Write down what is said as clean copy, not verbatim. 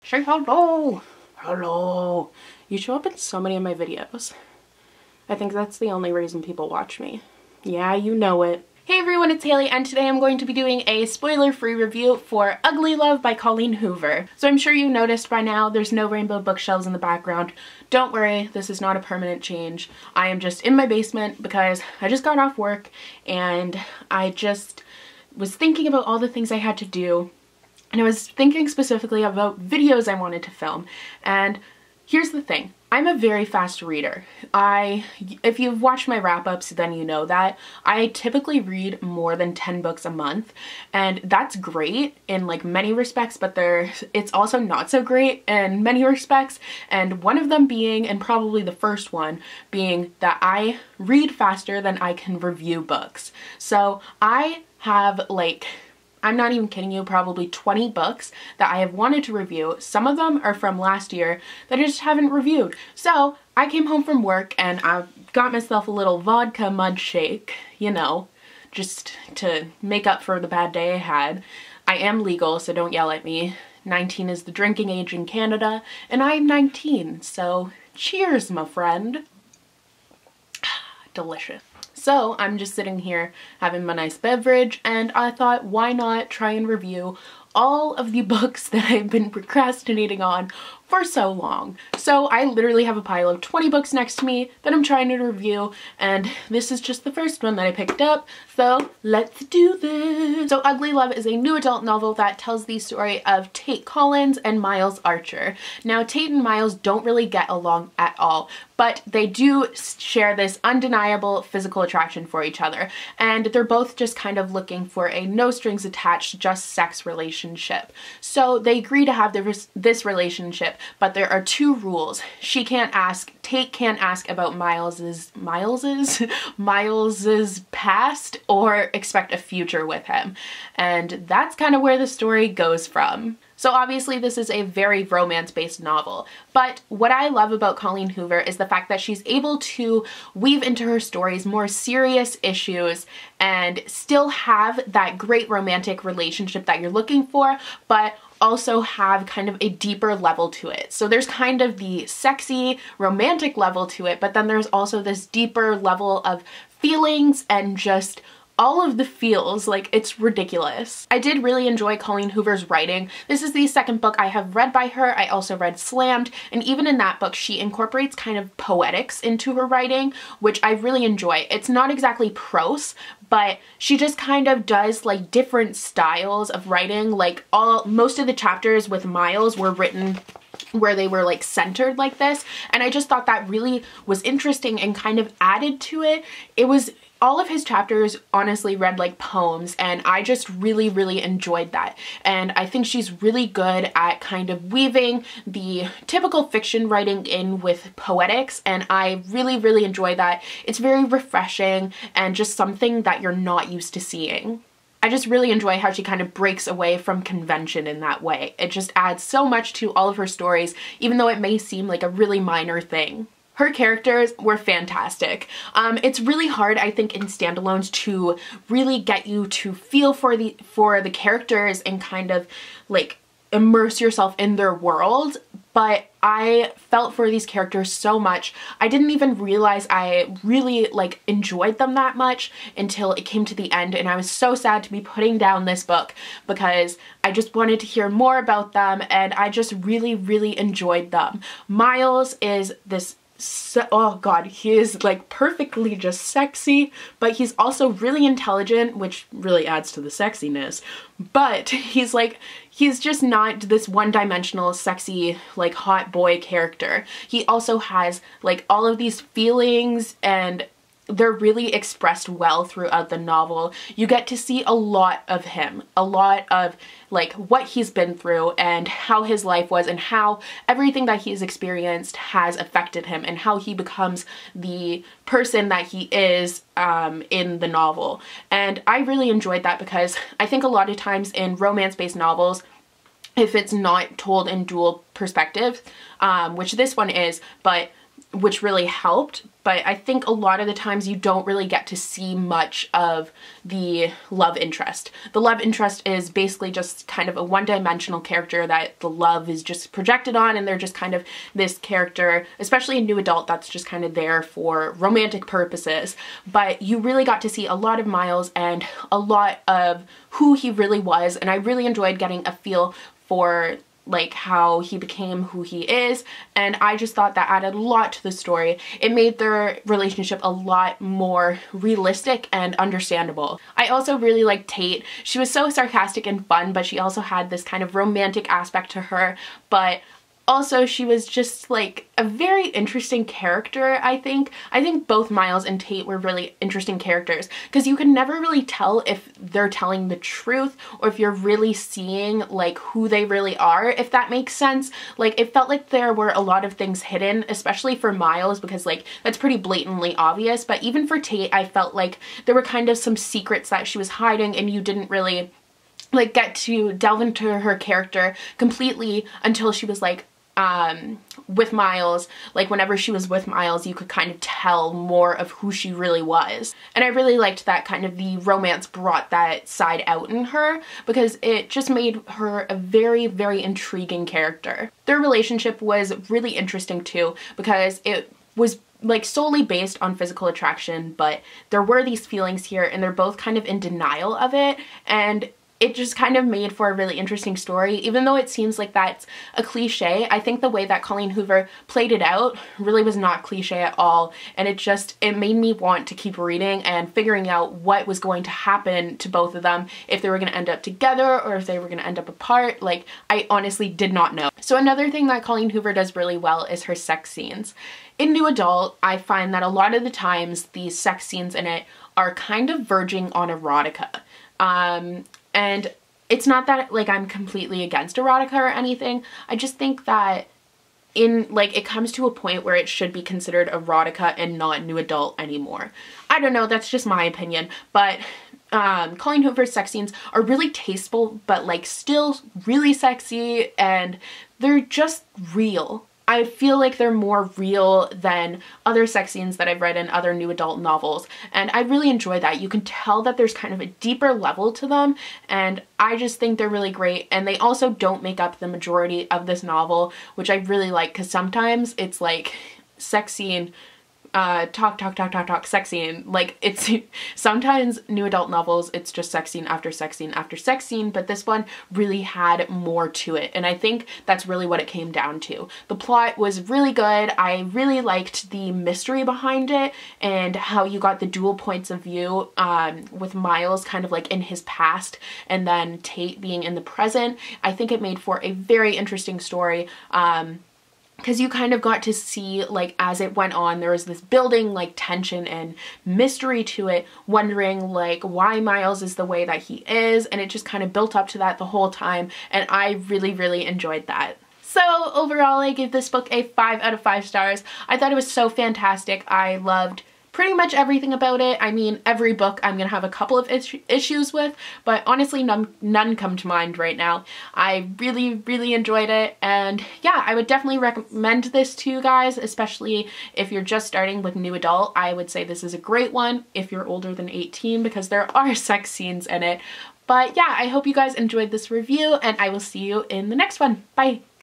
Say hello. Hello. You show up in so many of my videos. I think that's the only reason people watch me. Yeah, you know it. Hey everyone, it's Haley, and today I'm going to be doing a spoiler-free review for Ugly Love by Colleen Hoover. So I'm sure you noticed by now there's no rainbow bookshelves in the background. Don't worry, this is not a permanent change. I am just in my basement because I just got off work and I just was thinking about all the things I had to do. And I was thinking specifically about videos I wanted to film. And here's the thing. I'm a very fast reader. If you've watched my wrap-ups, then you know that. I typically read more than 10 books a month, and that's great in like many respects, but it's also not so great in many respects. And one of them being, and probably the first one, being that I read faster than I can review books. So I have like, I'm not even kidding you, probably 20 books that I have wanted to review. Some of them are from last year that I just haven't reviewed. So I came home from work and I got myself a little vodka mud shake, you know, just to make up for the bad day I had. I am legal, so don't yell at me. 19 is the drinking age in Canada, and I'm 19, so cheers, my friend. Delicious. So I'm just sitting here having my nice beverage, and I thought, why not try and review all of the books that I've been procrastinating on for so long. So I literally have a pile of 20 books next to me that I'm trying to review, and this is just the first one that I picked up, so let's do this. So Ugly Love is a new adult novel that tells the story of Tate Collins and Miles Archer. Now Tate and Miles don't really get along at all, but they do share this undeniable physical attraction for each other, and they're both just kind of looking for a no strings attached, just sex relationship. So they agree to have this relationship, but there are two rules. Tate can't ask about Miles's past or expect a future with him. And that's kind of where the story goes from. So obviously this is a very romance-based novel, but what I love about Colleen Hoover is the fact that she's able to weave into her stories more serious issues and still have that great romantic relationship that you're looking for, but also have kind of a deeper level to it. So there's kind of the sexy romantic level to it, but then there's also this deeper level of feelings and just all of the feels. Like, it's ridiculous. I did really enjoy Colleen Hoover's writing. This is the second book I have read by her. I also read Slammed, and even in that book she incorporates kind of poetics into her writing, which I really enjoy. It's not exactly prose, but she just kind of does like different styles of writing. Like most of the chapters with Miles were written where they were like centered like this, and I just thought that really was interesting and kind of added to it. All of his chapters honestly read like poems, and I just really, really enjoyed that. And I think she's really good at kind of weaving the typical fiction writing in with poetics, and I really, really enjoy that. It's very refreshing and just something that you're not used to seeing. I just really enjoy how she kind of breaks away from convention in that way. It just adds so much to all of her stories, even though it may seem like a really minor thing. Her characters were fantastic. It's really hard, I think, in standalones to really get you to feel for the characters and kind of like immerse yourself in their world, but I felt for these characters so much. I didn't even realize I really like enjoyed them that much until it came to the end, and I was so sad to be putting down this book because I just wanted to hear more about them, and I just really, really enjoyed them. Miles is this oh god, he is like perfectly just sexy, but he's also really intelligent, which really adds to the sexiness. But he's just not this one-dimensional sexy like hot boy character. He also has like all of these feelings, and they're really expressed well throughout the novel. You get to see a lot of him, a lot of like what he's been through and how his life was and how everything that he's experienced has affected him and how he becomes the person that he is in the novel. And I really enjoyed that because I think a lot of times in romance-based novels, if it's not told in dual perspectives, which this one is, but which really helped. But I think a lot of the times you don't really get to see much of the love interest. The love interest is basically just kind of a one-dimensional character that the love is just projected on, and they're just kind of this character, especially in new adult, that's just kind of there for romantic purposes. But you really got to see a lot of Miles and a lot of who he really was, and I really enjoyed getting a feel for like how he became who he is, and I just thought that added a lot to the story. It made their relationship a lot more realistic and understandable. I also really liked Tate. She was so sarcastic and fun, but she also had this kind of romantic aspect to her, but also she was just like a very interesting character, I think. I think both Miles and Tate were really interesting characters because you can never really tell if they're telling the truth or if you're really seeing like who they really are, if that makes sense. Like it felt like there were a lot of things hidden, especially for Miles, because like that's pretty blatantly obvious, but even for Tate I felt like there were kind of some secrets that she was hiding and you didn't really like get to delve into her character completely until she was like with Miles. Like whenever she was with Miles you could kind of tell more of who she really was, and I really liked that kind of the romance brought that side out in her because it just made her a very, very intriguing character. Their relationship was really interesting too because it was like solely based on physical attraction, but there were these feelings here and they're both kind of in denial of it, and it just kind of made for a really interesting story. Even though it seems like that's a cliche, I think the way that Colleen Hoover played it out really was not cliche at all, and it made me want to keep reading and figuring out what was going to happen to both of them, if they were going to end up together or if they were going to end up apart. Like I honestly did not know. So another thing that Colleen Hoover does really well is her sex scenes. In new adult, I find that a lot of the times these sex scenes in it are kind of verging on erotica. And it's not that like I'm completely against erotica or anything. I just think that it comes to a point where it should be considered erotica and not new adult anymore. I don't know, that's just my opinion, but Colleen Hoover's sex scenes are really tasteful, but like still really sexy, and they're just real. I feel like they're more real than other sex scenes that I've read in other new adult novels, and I really enjoy that. You can tell that there's kind of a deeper level to them, and I just think they're really great, and they also don't make up the majority of this novel, which I really like because sometimes it's like sex scene, talk, sex scene. Like it's sometimes new adult novels, it's just sex scene after sex scene after sex scene, but this one really had more to it, and I think that's really what it came down to. The plot was really good. I really liked the mystery behind it and how you got the dual points of view with Miles kind of like in his past and then Tate being in the present. I think it made for a very interesting story. Because you kind of got to see, like, as it went on, there was this building, like, tension and mystery to it, wondering, like, why Miles is the way that he is, and it just kind of built up to that the whole time, and I really, really enjoyed that. So overall, I give this book a 5 out of 5 stars. I thought it was so fantastic. I loved pretty much everything about it. I mean, every book I'm gonna have a couple of issues with, but honestly none come to mind right now. I really, really enjoyed it, and yeah, I would definitely recommend this to you guys, especially if you're just starting with new adult. I would say this is a great one if you're older than 18 because there are sex scenes in it. But yeah, I hope you guys enjoyed this review, and I will see you in the next one. Bye!